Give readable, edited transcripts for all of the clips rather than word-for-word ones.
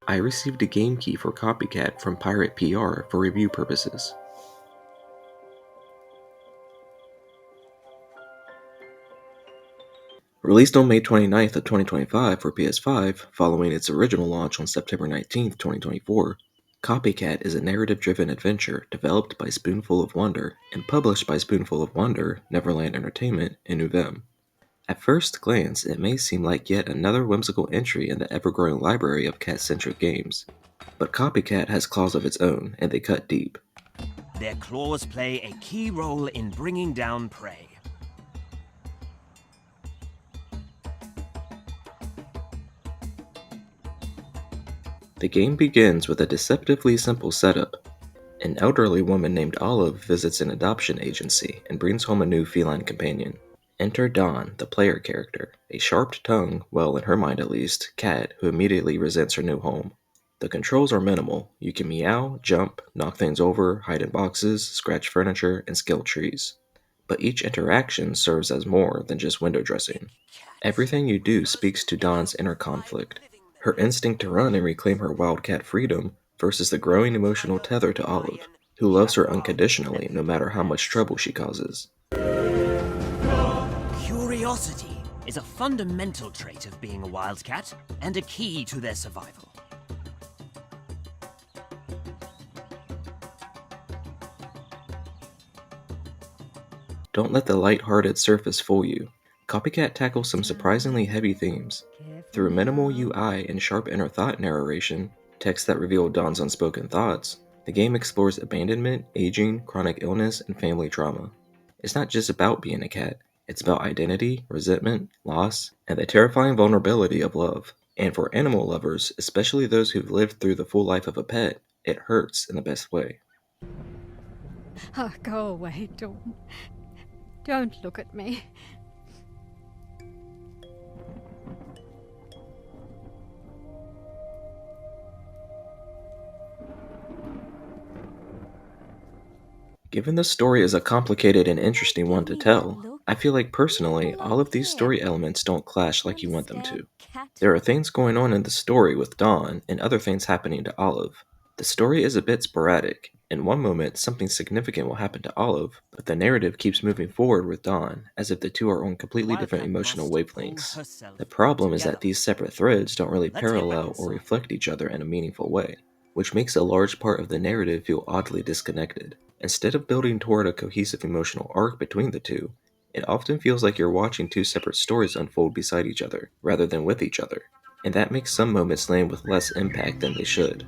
I received a game key for Copycat from Pirate PR for review purposes. Released on May 29th of 2025 for PS5, following its original launch on September 19th, 2024, Copycat is a narrative-driven adventure developed by Spoonful of Wonder and published by Spoonful of Wonder, Neverland Entertainment, and Uvem. At first glance, it may seem like yet another whimsical entry in the ever-growing library of cat-centric games, but Copycat has claws of its own, and they cut deep. Their claws play a key role in bringing down prey. The game begins with a deceptively simple setup. An elderly woman named Olive visits an adoption agency and brings home a new feline companion. Enter Dawn, the player character, a sharp-tongued, well in her mind at least, cat who immediately resents her new home. The controls are minimal. You can meow, jump, knock things over, hide in boxes, scratch furniture, and scale trees. But each interaction serves as more than just window dressing. Everything you do speaks to Dawn's inner conflict. Her instinct to run and reclaim her wildcat freedom versus the growing emotional tether to Olive, who loves her unconditionally no matter how much trouble she causes. Curiosity is a fundamental trait of being a wildcat and a key to their survival. Don't let the light-hearted surface fool you. Copycat tackles some surprisingly heavy themes. Through minimal UI and sharp inner thought narration, texts that reveal Dawn's unspoken thoughts, the game explores abandonment, aging, chronic illness, and family trauma. It's not just about being a cat, it's about identity, resentment, loss, and the terrifying vulnerability of love. And for animal lovers, especially those who've lived through the full life of a pet, it hurts in the best way. Oh, go away, Dawn. Don't look at me. Given the story is a complicated and interesting one to tell, I feel like personally, all of these story elements don't clash like you want them to. There are things going on in the story with Dawn and other things happening to Olive. The story is a bit sporadic. In one moment, something significant will happen to Olive, but the narrative keeps moving forward with Dawn, as if the two are on completely different emotional wavelengths. The problem is that these separate threads don't really parallel or reflect each other in a meaningful way, which makes a large part of the narrative feel oddly disconnected. Instead of building toward a cohesive emotional arc between the two, it often feels like you're watching two separate stories unfold beside each other, rather than with each other, and that makes some moments land with less impact than they should.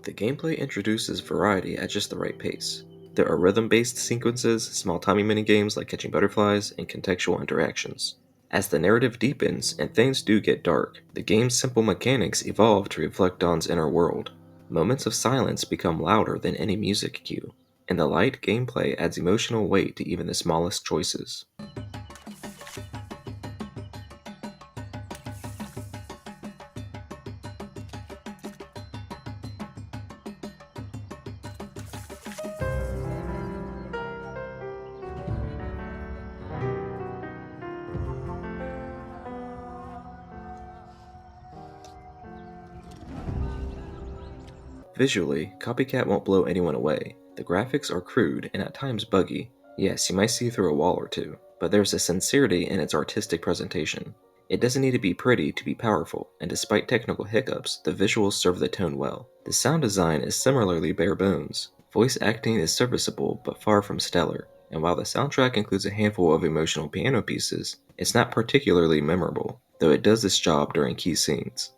The gameplay introduces variety at just the right pace. There are rhythm-based sequences, small timing minigames like catching butterflies, and contextual interactions. As the narrative deepens and things do get dark, the game's simple mechanics evolve to reflect Dawn's inner world. Moments of silence become louder than any music cue, and the light gameplay adds emotional weight to even the smallest choices. Visually, Copycat won't blow anyone away. The graphics are crude and at times buggy. Yes, you might see through a wall or two, but there's a sincerity in its artistic presentation. It doesn't need to be pretty to be powerful, and despite technical hiccups, the visuals serve the tone well. The sound design is similarly bare bones. Voice acting is serviceable but far from stellar, and while the soundtrack includes a handful of emotional piano pieces, it's not particularly memorable, though it does its job during key scenes.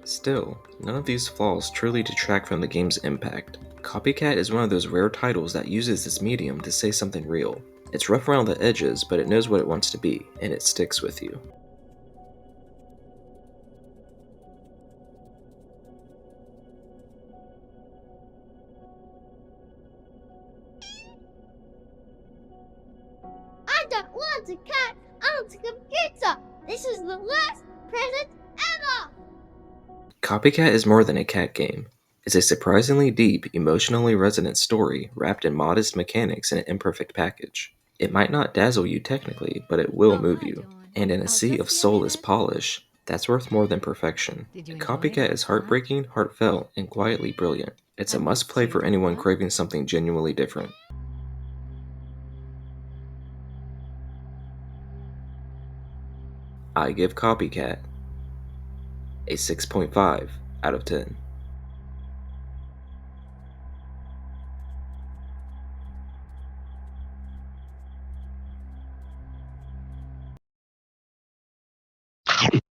Still, none of these flaws truly detract from the game's impact. Copycat is one of those rare titles that uses this medium to say something real. It's rough around the edges, but it knows what it wants to be, and it sticks with you. I don't want a cat, I want a computer! This is the worst present ever! Copycat is more than a cat game. It's a surprisingly deep, emotionally resonant story wrapped in modest mechanics in an imperfect package. It might not dazzle you technically, but it will Oh, move hi, you. Dawn. And in a I was sea just of feeling soulless it. polish, that's worth more than perfection. Did you enjoy Copycat that is part? heartbreaking, heartfelt, and quietly brilliant. It's a I must missed play you, for anyone Dora. craving something genuinely different. I give Copycat a 6.5 out of 10.